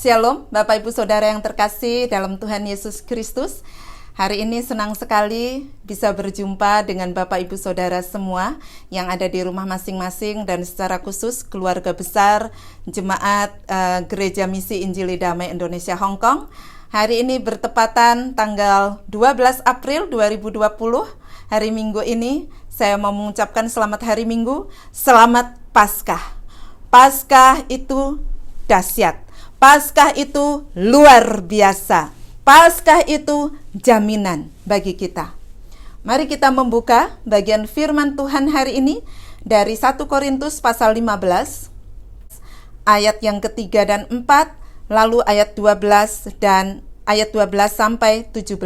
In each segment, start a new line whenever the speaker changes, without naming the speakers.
Shalom, Bapak Ibu Saudara yang terkasih dalam Tuhan Yesus Kristus. Hari ini senang sekali bisa berjumpa dengan Bapak Ibu Saudara semua yang ada di rumah masing-masing dan secara khusus keluarga besar Jemaat Gereja Misi Injili Damai Indonesia Hong Kong. Hari ini bertepatan tanggal 12 April 2020, hari Minggu ini saya mau mengucapkan selamat hari Minggu, selamat Paskah. Paskah itu dahsyat. Paskah itu luar biasa. Paskah itu jaminan bagi kita. Mari kita membuka bagian firman Tuhan hari ini dari 1 Korintus pasal 15 ayat yang ketiga dan 4, lalu ayat 12 dan ayat 12 sampai 17.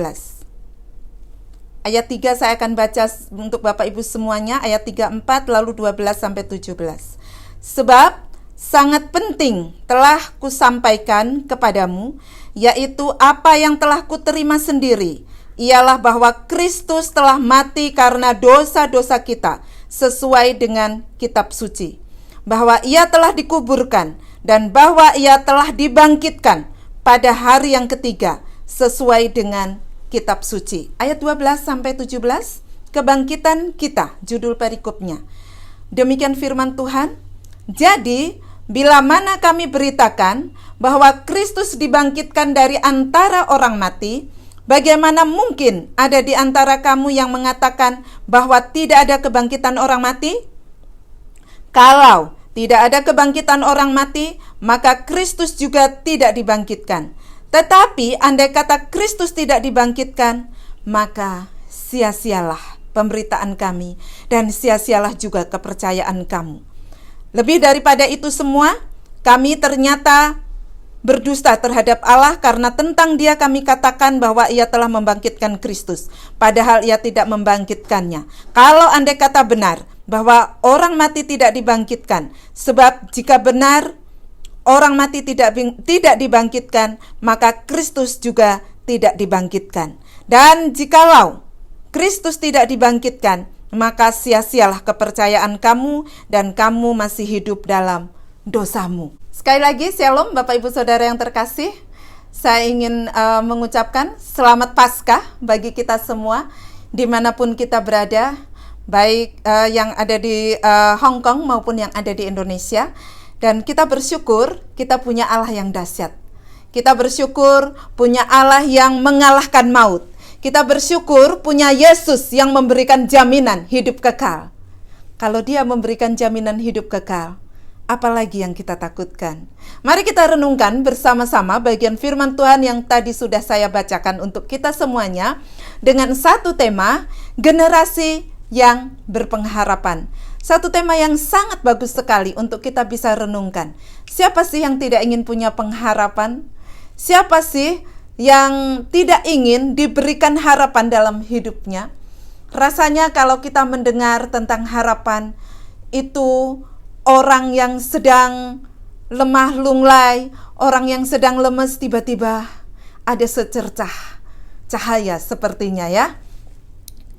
Ayat 3 saya akan baca untuk Bapak Ibu semuanya, ayat 3, 4, lalu 12 sampai 17. Sebab sangat penting telah kusampaikan kepadamu, yaitu apa yang telah kuterima sendiri, ialah bahwa Kristus telah mati karena dosa-dosa kita, sesuai dengan kitab suci. Bahwa ia telah dikuburkan, dan bahwa ia telah dibangkitkan pada hari yang ketiga, sesuai dengan kitab suci. Ayat 12 sampai 17, kebangkitan kita, judul perikopnya. Demikian firman Tuhan. Jadi, bila mana kami beritakan bahwa Kristus dibangkitkan dari antara orang mati, bagaimana mungkin ada di antara kamu yang mengatakan bahwa tidak ada kebangkitan orang mati? Kalau tidak ada kebangkitan orang mati, maka Kristus juga tidak dibangkitkan. Tetapi andai kata Kristus tidak dibangkitkan, maka sia-sialah pemberitaan kami dan sia-sialah juga kepercayaan kamu. Lebih daripada itu semua, kami ternyata berdusta terhadap Allah karena tentang Dia kami katakan bahwa Ia telah membangkitkan Kristus, padahal Ia tidak membangkitkannya. Kalau andai kata benar bahwa orang mati tidak dibangkitkan, sebab jika benar orang mati tidak dibangkitkan, maka Kristus juga tidak dibangkitkan. Dan jikalau Kristus tidak dibangkitkan, maka sia-sialah kepercayaan kamu dan kamu masih hidup dalam dosamu. Sekali lagi, shalom Bapak Ibu Saudara yang terkasih. Saya ingin mengucapkan selamat Paskah bagi kita semua dimanapun kita berada, baik yang ada di Hong Kong maupun yang ada di Indonesia. Dan kita bersyukur kita punya Allah yang dahsyat. Kita bersyukur punya Allah yang mengalahkan maut. Kita bersyukur punya Yesus yang memberikan jaminan hidup kekal. Kalau Dia memberikan jaminan hidup kekal, apalagi yang kita takutkan? Mari kita renungkan bersama-sama bagian firman Tuhan yang tadi sudah saya bacakan untuk kita semuanya dengan satu tema, generasi yang berpengharapan. Satu tema yang sangat bagus sekali untuk kita bisa renungkan. Siapa sih yang tidak ingin punya pengharapan? Siapa sih yang tidak ingin diberikan harapan dalam hidupnya? Rasanya kalau kita mendengar tentang harapan, itu orang yang sedang lemah lunglai, orang yang sedang lemes, tiba-tiba ada secercah cahaya sepertinya ya.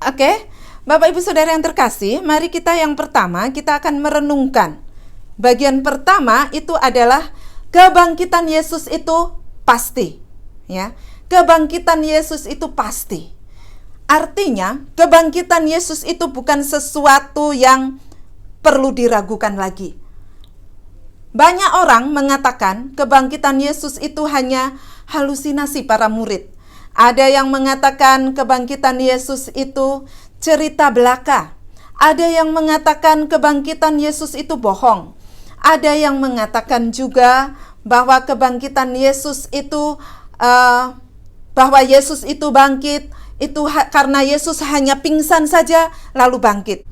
Oke, Bapak Ibu Saudara yang terkasih, mari kita yang pertama, kita akan merenungkan. Bagian pertama itu adalah kebangkitan Yesus itu pasti. Ya, kebangkitan Yesus itu pasti. Artinya, kebangkitan Yesus itu bukan sesuatu yang perlu diragukan lagi. Banyak orang mengatakan kebangkitan Yesus itu hanya halusinasi para murid. Ada yang mengatakan kebangkitan Yesus itu cerita belaka. Ada yang mengatakan kebangkitan Yesus itu bohong. Ada yang mengatakan juga bahwa kebangkitan Yesus itu bahwa Yesus itu bangkit itu karena Yesus hanya pingsan saja lalu bangkit.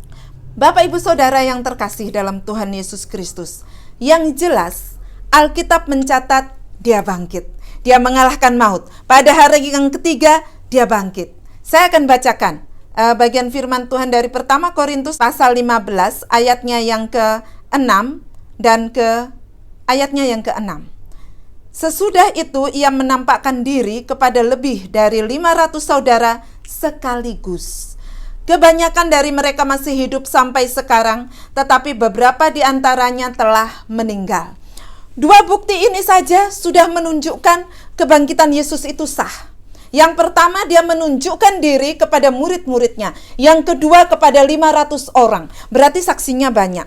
Bapak Ibu Saudara yang terkasih dalam Tuhan Yesus Kristus, yang jelas Alkitab mencatat Dia bangkit. Dia mengalahkan maut. Pada hari yang ketiga Dia bangkit. Saya akan bacakan bagian firman Tuhan dari 1 Korintus pasal 15 ayatnya yang ke-6 dan ayatnya yang ke-6. Sesudah itu ia menampakkan diri kepada lebih dari 500 saudara sekaligus. Kebanyakan dari mereka masih hidup sampai sekarang, tetapi beberapa di antaranya telah meninggal. Dua bukti ini saja sudah menunjukkan kebangkitan Yesus itu sah. Yang pertama, dia menunjukkan diri kepada murid-muridnya. Yang kedua, kepada 500 orang. Berarti saksinya banyak.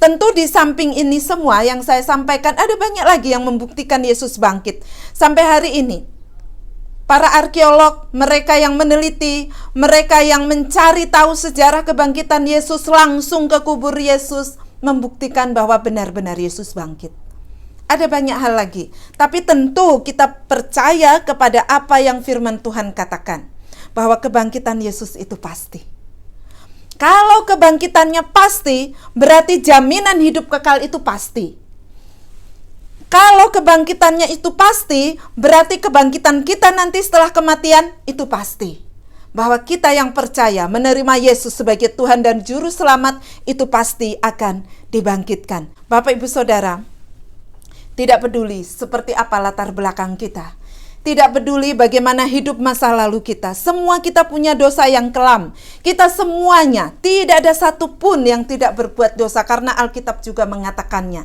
Tentu di samping ini semua yang saya sampaikan, ada banyak lagi yang membuktikan Yesus bangkit. Sampai hari ini, para arkeolog, mereka yang meneliti, mereka yang mencari tahu sejarah kebangkitan Yesus, langsung ke kubur Yesus, membuktikan bahwa benar-benar Yesus bangkit. Ada banyak hal lagi, tapi tentu kita percaya kepada apa yang firman Tuhan katakan, bahwa kebangkitan Yesus itu pasti. Kalau kebangkitannya pasti, berarti jaminan hidup kekal itu pasti. Kalau kebangkitannya itu pasti, berarti kebangkitan kita nanti setelah kematian itu pasti. Bahwa kita yang percaya menerima Yesus sebagai Tuhan dan Juru Selamat itu pasti akan dibangkitkan. Bapak Ibu Saudara, tidak peduli seperti apa latar belakang kita. Tidak peduli bagaimana hidup masa lalu kita. Semua kita punya dosa yang kelam. Kita semuanya, tidak ada satupun yang tidak berbuat dosa. Karena Alkitab juga mengatakannya.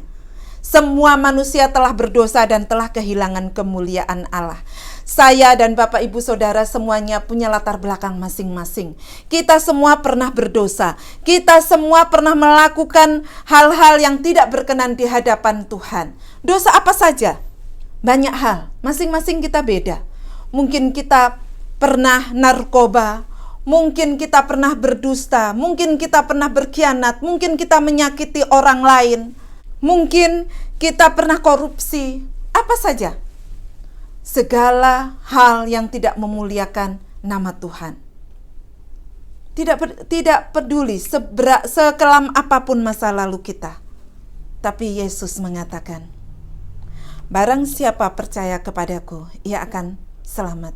Semua manusia telah berdosa dan telah kehilangan kemuliaan Allah. Saya dan Bapak Ibu Saudara semuanya punya latar belakang masing-masing. Kita semua pernah berdosa. Kita semua pernah melakukan hal-hal yang tidak berkenan di hadapan Tuhan. Dosa apa saja? Banyak hal. Masing-masing kita beda. Mungkin kita pernah narkoba. Mungkin kita pernah berdusta. Mungkin kita pernah berkhianat. Mungkin kita menyakiti orang lain. Mungkin kita pernah korupsi. Apa saja? Segala hal yang tidak memuliakan nama Tuhan. Tidak peduli sekelam apapun masa lalu kita. Tapi Yesus mengatakan, barang siapa percaya kepadaku, ia akan selamat.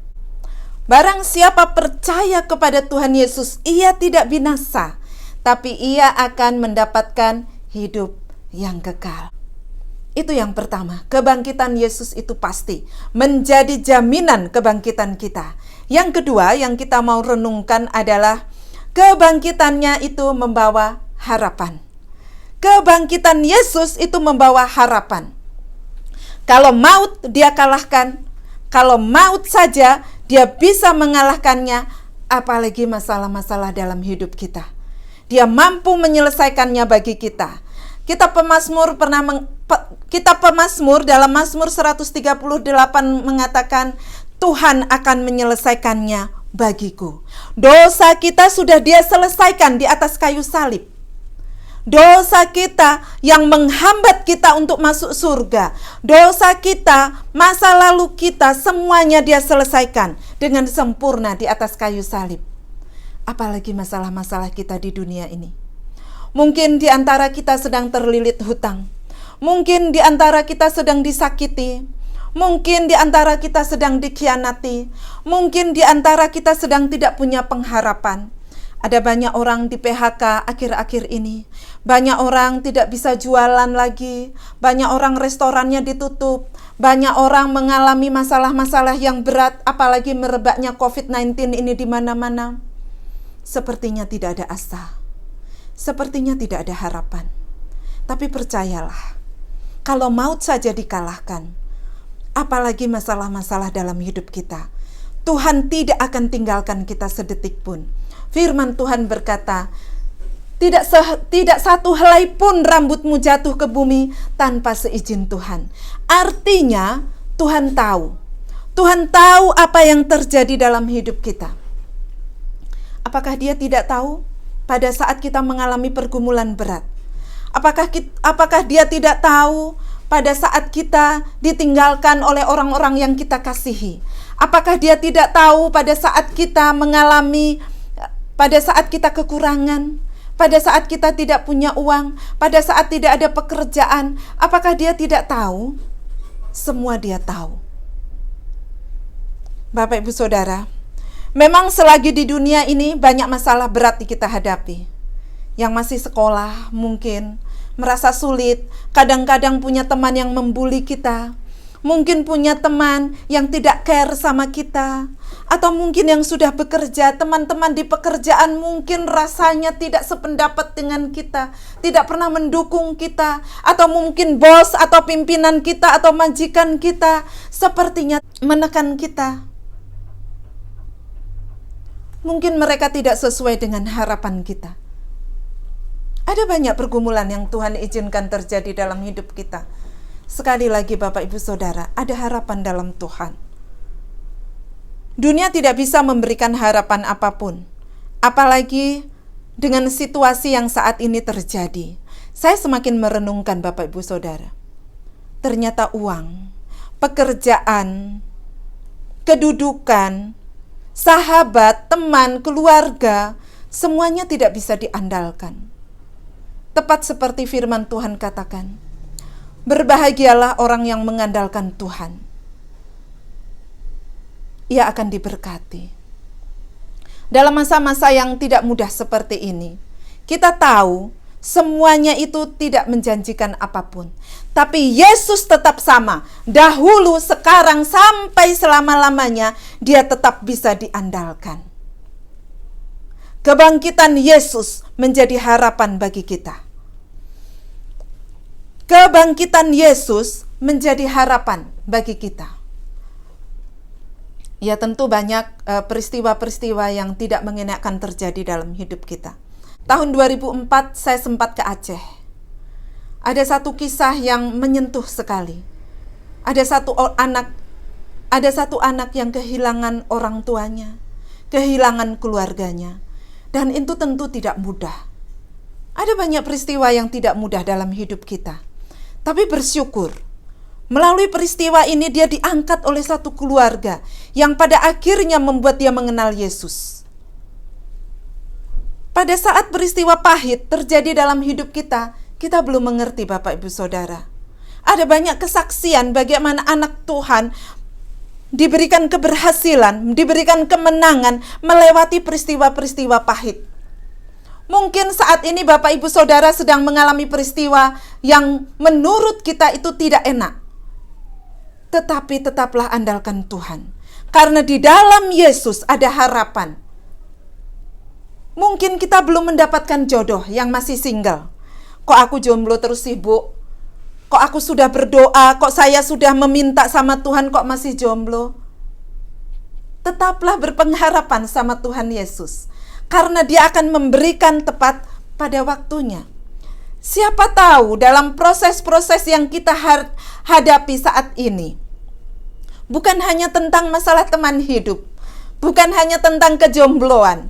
Barang siapa percaya kepada Tuhan Yesus, ia tidak binasa, tapi ia akan mendapatkan hidup yang kekal. Itu yang pertama, kebangkitan Yesus itu pasti menjadi jaminan kebangkitan kita. Yang kedua yang kita mau renungkan adalah kebangkitannya itu membawa harapan. Kebangkitan Yesus itu membawa harapan. Kalau maut dia kalahkan, kalau maut saja dia bisa mengalahkannya, apalagi masalah-masalah dalam hidup kita. Dia mampu menyelesaikannya bagi kita. Kitab Pemazmur dalam Mazmur 138 mengatakan, Tuhan akan menyelesaikannya bagiku. Dosa kita sudah Dia selesaikan di atas kayu salib. Dosa kita yang menghambat kita untuk masuk surga. Dosa kita, masa lalu kita, semuanya Dia selesaikan dengan sempurna di atas kayu salib. Apalagi masalah-masalah kita di dunia ini. Mungkin di antara kita sedang terlilit hutang. Mungkin di antara kita sedang disakiti. Mungkin di antara kita sedang dikhianati. Mungkin di antara kita sedang tidak punya pengharapan. Ada banyak orang di PHK akhir-akhir ini. Banyak orang tidak bisa jualan lagi. Banyak orang restorannya ditutup. Banyak orang mengalami masalah-masalah yang berat, apalagi merebaknya COVID-19 ini di mana-mana. Sepertinya tidak ada asa. Sepertinya tidak ada harapan. Tapi percayalah, kalau maut saja dikalahkan, apalagi masalah-masalah dalam hidup kita, Tuhan tidak akan tinggalkan kita sedetik pun. Firman Tuhan berkata, tidak satu helai pun rambutmu jatuh ke bumi tanpa seizin Tuhan. Artinya, Tuhan tahu. Tuhan tahu apa yang terjadi dalam hidup kita. Apakah Dia tidak tahu? Pada saat kita mengalami pergumulan berat, apakah Dia tidak tahu pada saat kita ditinggalkan oleh orang-orang yang kita kasihi? Apakah Dia tidak tahu pada saat kita pada saat kita kekurangan, pada saat kita tidak punya uang, pada saat tidak ada pekerjaan? Apakah Dia tidak tahu? Semua Dia tahu. Bapak Ibu Saudara, memang selagi di dunia ini banyak masalah berat yang kita hadapi. Yang masih sekolah mungkin merasa sulit, kadang-kadang punya teman yang membuli kita. mungkin punya teman yang tidak care sama kita, atau mungkin yang sudah bekerja, teman-teman di pekerjaan mungkin rasanya tidak sependapat dengan kita, tidak pernah mendukung kita, atau mungkin bos atau pimpinan kita atau majikan kita sepertinya menekan kita. Mungkin mereka tidak sesuai dengan harapan kita. Ada banyak pergumulan yang Tuhan izinkan terjadi dalam hidup kita. Sekali lagi Bapak Ibu Saudara, ada harapan dalam Tuhan. Dunia tidak bisa memberikan harapan apapun, apalagi dengan situasi yang saat ini terjadi. Saya semakin merenungkan Bapak Ibu Saudara. Ternyata uang, pekerjaan, kedudukan, sahabat, teman, keluarga, semuanya tidak bisa diandalkan. Tepat seperti firman Tuhan katakan, berbahagialah orang yang mengandalkan Tuhan. Ia akan diberkati. Dalam masa-masa yang tidak mudah seperti ini, kita tahu semuanya itu tidak menjanjikan apapun. Tapi Yesus tetap sama. Dahulu, sekarang, sampai selama-lamanya, Dia tetap bisa diandalkan. Kebangkitan Yesus menjadi harapan bagi kita. Kebangkitan Yesus menjadi harapan bagi kita. Ya, tentu banyak peristiwa-peristiwa yang tidak mengenakan terjadi dalam hidup kita. Tahun 2004 saya sempat ke Aceh. Ada satu kisah yang menyentuh sekali. Ada satu anak yang kehilangan orang tuanya, kehilangan keluarganya, dan itu tentu tidak mudah. Ada banyak peristiwa yang tidak mudah dalam hidup kita. Tapi bersyukur, melalui peristiwa ini dia diangkat oleh satu keluarga yang pada akhirnya membuat dia mengenal Yesus. Pada saat peristiwa pahit terjadi dalam hidup kita, kita belum mengerti Bapak Ibu Saudara. Ada banyak kesaksian bagaimana anak Tuhan diberikan keberhasilan, diberikan kemenangan melewati peristiwa-peristiwa pahit. Mungkin saat ini Bapak Ibu Saudara sedang mengalami peristiwa yang menurut kita itu tidak enak. Tetapi tetaplah andalkan Tuhan. Karena di dalam Yesus ada harapan. Mungkin kita belum mendapatkan jodoh yang masih single. Kok aku jomblo terus sibuk? Kok aku sudah berdoa? Kok saya sudah meminta sama Tuhan kok masih jomblo? Tetaplah berpengharapan sama Tuhan Yesus. Karena Dia akan memberikan tepat pada waktunya. Siapa tahu dalam proses-proses yang kita hadapi saat ini, bukan hanya tentang masalah teman hidup, bukan hanya tentang kejombloan,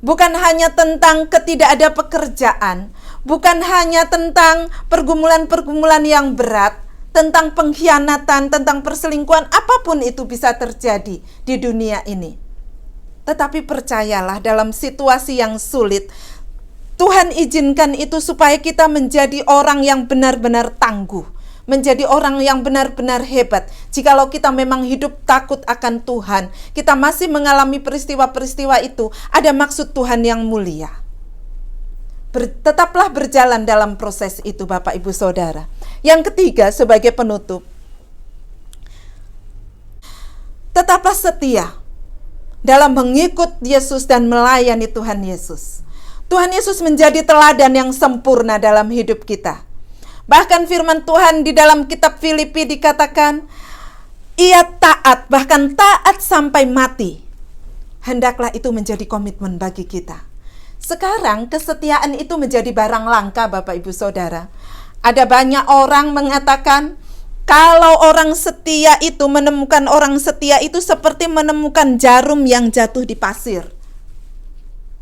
bukan hanya tentang ketidakada pekerjaan, bukan hanya tentang pergumulan-pergumulan yang berat, tentang pengkhianatan, tentang perselingkuhan, apapun itu bisa terjadi di dunia ini. Tetapi percayalah, dalam situasi yang sulit, Tuhan izinkan itu supaya kita menjadi orang yang benar-benar tangguh, menjadi orang yang benar-benar hebat. Jikalau kita memang hidup takut akan Tuhan, kita masih mengalami peristiwa-peristiwa itu, ada maksud Tuhan yang mulia. Tetaplah berjalan dalam proses itu Bapak Ibu Saudara. Yang ketiga sebagai penutup, tetaplah setia dalam mengikut Yesus dan melayani Tuhan Yesus. Tuhan Yesus menjadi teladan yang sempurna dalam hidup kita. Bahkan firman Tuhan di dalam kitab Filipi dikatakan, ia taat, bahkan taat sampai mati. Hendaklah itu menjadi komitmen bagi kita. Sekarang kesetiaan itu menjadi barang langka Bapak Ibu Saudara. Ada banyak orang mengatakan, kalau orang setia itu, menemukan orang setia itu seperti menemukan jarum yang jatuh di pasir.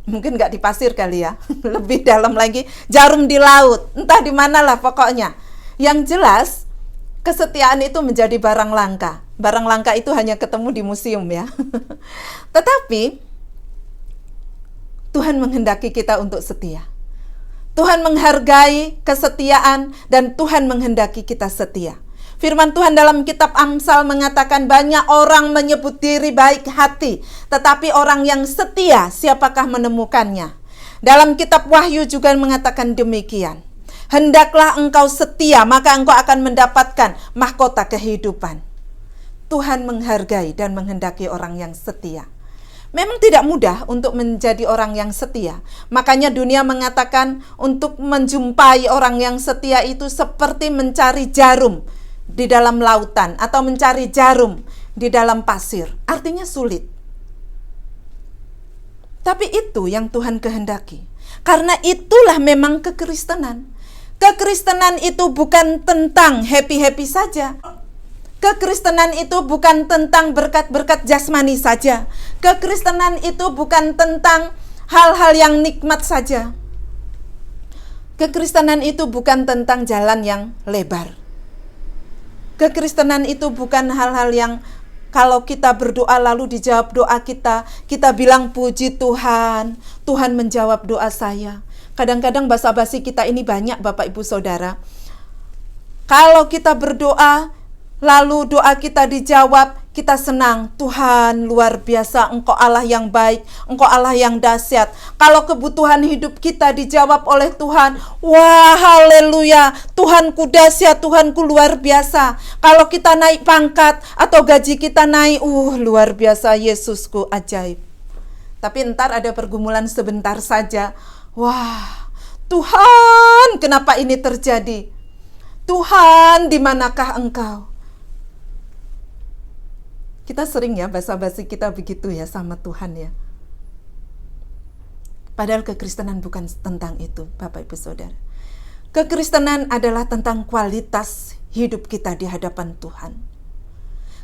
Mungkin nggak di pasir kali ya, lebih dalam lagi, jarum di laut, entah di mana lah pokoknya. Yang jelas, kesetiaan itu menjadi barang langka. Barang langka itu hanya ketemu di museum ya. Tetapi, Tuhan menghendaki kita untuk setia. Tuhan menghargai kesetiaan dan Tuhan menghendaki kita setia. Firman Tuhan dalam kitab Amsal mengatakan banyak orang menyebut diri baik hati, tetapi orang yang setia siapakah menemukannya? Dalam kitab Wahyu juga mengatakan demikian. Hendaklah engkau setia, maka engkau akan mendapatkan mahkota kehidupan. Tuhan menghargai dan menghendaki orang yang setia. Memang tidak mudah untuk menjadi orang yang setia. Makanya dunia mengatakan untuk menjumpai orang yang setia itu seperti mencari jarum di dalam lautan atau mencari jarum di dalam pasir. Artinya sulit. Tapi itu yang Tuhan kehendaki. Karena itulah memang kekristenan. Kekristenan itu bukan tentang happy-happy saja. Kekristenan itu bukan tentang berkat-berkat jasmani saja. Kekristenan itu bukan tentang hal-hal yang nikmat saja. Kekristenan itu bukan tentang jalan yang lebar. Kekristenan itu bukan hal-hal yang kalau kita berdoa lalu dijawab doa kita, kita bilang puji Tuhan, Tuhan menjawab doa saya. Kadang-kadang basa-basi kita ini banyak Bapak Ibu Saudara. Kalau kita berdoa, lalu doa kita dijawab, kita senang. Tuhan luar biasa, Engkau Allah yang baik, Engkau Allah yang dahsyat. Kalau kebutuhan hidup kita dijawab oleh Tuhan, wah haleluya, Tuhanku dahsyat, Tuhanku luar biasa. Kalau kita naik pangkat atau gaji kita naik, luar biasa, Yesusku ajaib. Tapi entar ada pergumulan sebentar saja, wah Tuhan kenapa ini terjadi? Tuhan di manakah Engkau? Kita sering ya basa-basi kita begitu ya sama Tuhan ya. Padahal kekristenan bukan tentang itu Bapak Ibu Saudara. Kekristenan adalah tentang kualitas hidup kita di hadapan Tuhan.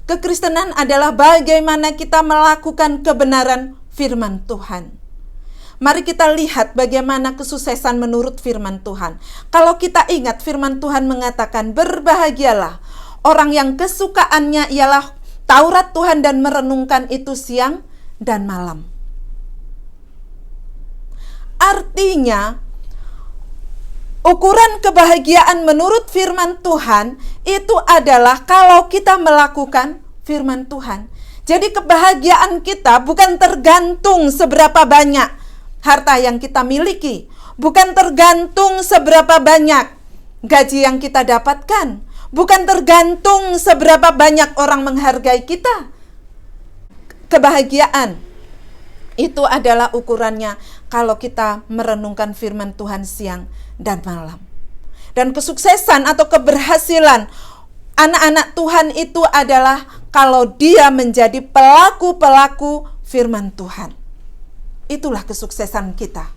Kekristenan adalah bagaimana kita melakukan kebenaran firman Tuhan. Mari kita lihat bagaimana kesuksesan menurut firman Tuhan. Kalau kita ingat firman Tuhan mengatakan, berbahagialah orang yang kesukaannya ialah Taurat Tuhan dan merenungkan itu siang dan malam. Artinya, ukuran kebahagiaan menurut firman Tuhan itu adalah kalau kita melakukan firman Tuhan. Jadi kebahagiaan kita bukan tergantung seberapa banyak harta yang kita miliki, bukan tergantung seberapa banyak gaji yang kita dapatkan, bukan tergantung seberapa banyak orang menghargai kita. Kebahagiaan itu adalah ukurannya kalau kita merenungkan firman Tuhan siang dan malam. Dan kesuksesan atau keberhasilan anak-anak Tuhan itu adalah kalau dia menjadi pelaku-pelaku firman Tuhan. Itulah kesuksesan kita.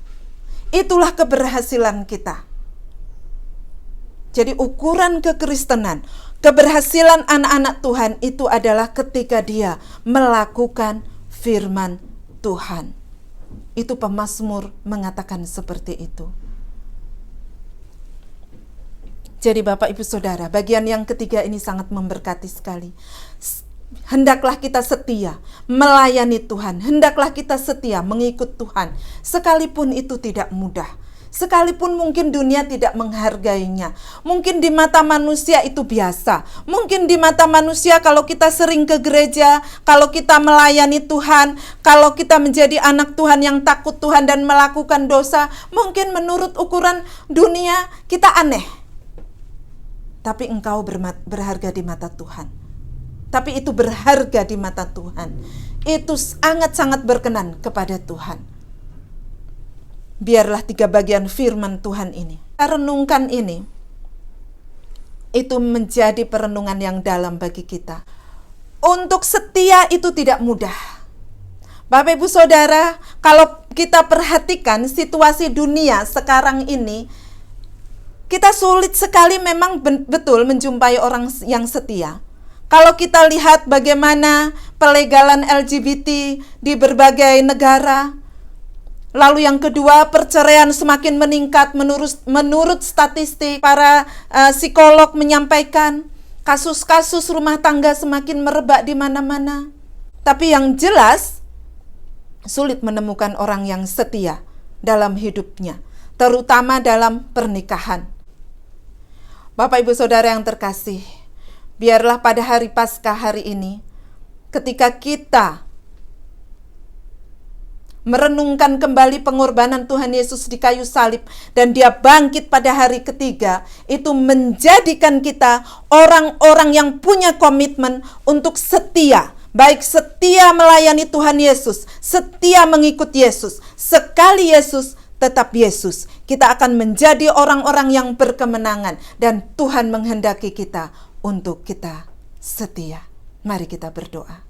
Itulah keberhasilan kita. Jadi ukuran kekristenan, keberhasilan anak-anak Tuhan itu adalah ketika dia melakukan firman Tuhan. Itu pemazmur mengatakan seperti itu. Jadi Bapak Ibu Saudara, bagian yang ketiga ini sangat memberkati sekali. Hendaklah kita setia melayani Tuhan. Hendaklah kita setia mengikut Tuhan. Sekalipun itu tidak mudah. Sekalipun mungkin dunia tidak menghargainya. Mungkin di mata manusia itu biasa. Mungkin di mata manusia kalau kita sering ke gereja, kalau kita melayani Tuhan, kalau kita menjadi anak Tuhan yang takut Tuhan dan melakukan dosa, mungkin menurut ukuran dunia kita aneh. Tapi engkau berharga di mata Tuhan. Tapi itu berharga di mata Tuhan. Itu sangat-sangat berkenan kepada Tuhan. Biarlah 3 bagian firman Tuhan ini, kita renungkan ini, itu menjadi perenungan yang dalam bagi kita. Untuk setia itu tidak mudah. Bapak Ibu Saudara, kalau kita perhatikan situasi dunia sekarang ini, kita sulit sekali memang betul menjumpai orang yang setia. Kalau kita lihat bagaimana pelegalan LGBT di berbagai negara. Lalu yang kedua, perceraian semakin meningkat menurut statistik. Para psikolog menyampaikan kasus-kasus rumah tangga semakin merebak di mana-mana. Tapi yang jelas, sulit menemukan orang yang setia dalam hidupnya, terutama dalam pernikahan. Bapak Ibu Saudara yang terkasih, biarlah pada hari Paskah hari ini, ketika kita merenungkan kembali pengorbanan Tuhan Yesus di kayu salib, dan dia bangkit pada hari ketiga, itu menjadikan kita orang-orang yang punya komitmen untuk setia. Baik setia melayani Tuhan Yesus, setia mengikut Yesus. Sekali Yesus, tetap Yesus. Kita akan menjadi orang-orang yang berkemenangan, dan Tuhan menghendaki kita untuk kita setia. Mari kita berdoa.